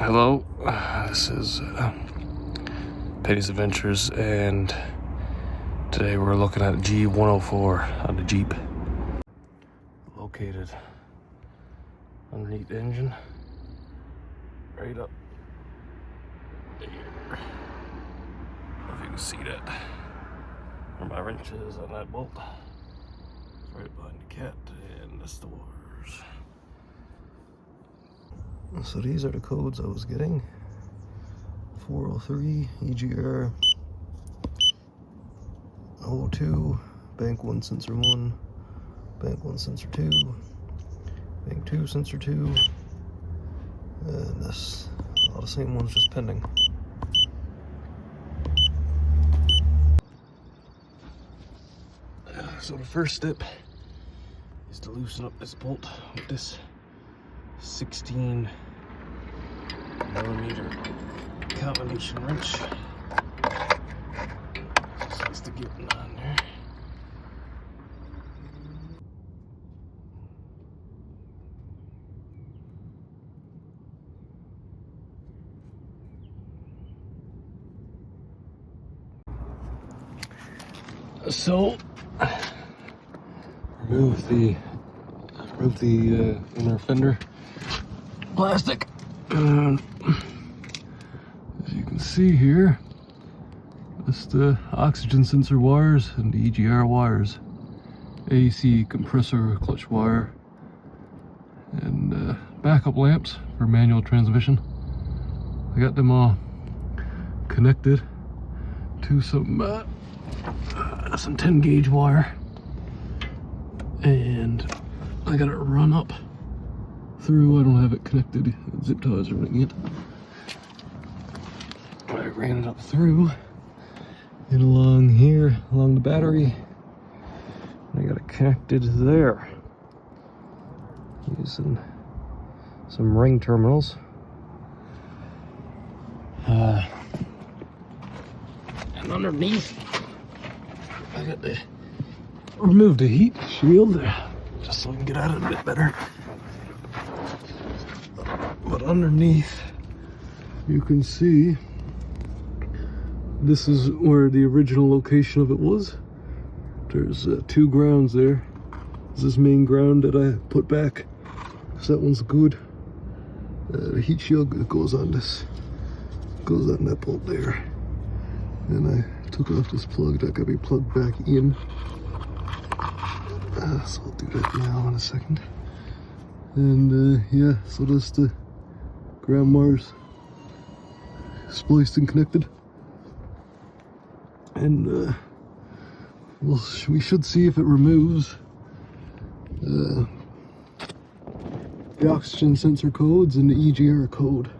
Hello, this is Petty's Adventures, and today we're looking at G104 on the Jeep. Located underneath the engine, right up there. I don't know if you can see that. Where my wrench is on that bolt. It's right behind the cat, and that's the doors. So these are the codes I was getting. 403 EGR 02, bank 1 sensor 1, bank 1 sensor 2, bank 2 sensor 2, and this, all the same ones, just pending. So the first step is to loosen up this bolt with this 16mm combination wrench. Just to get it on there. So remove the inner fender plastic, and as you can see here, that's the oxygen sensor wires and the EGR wires, AC compressor clutch wire, and backup lamps for manual transmission. I got them all connected to some 10 gauge wire, and I got it run up through. I don't have it connected, zip ties or anything yet. I ran it up through and along here, along the battery. I got it connected there using some ring terminals. And underneath, I got to remove the heat shield just so I can get at it a bit better. But underneath, you can see this is where the original location of it was. There's 2 grounds there. This is main ground that I put back, so that one's good. The heat shield goes on that bolt there. And I took off this plug that got to be plugged back in. So I'll do that now in a second. And yeah, so that's the ground wires spliced and connected. And we should see if it removes the oxygen sensor codes and the EGR code.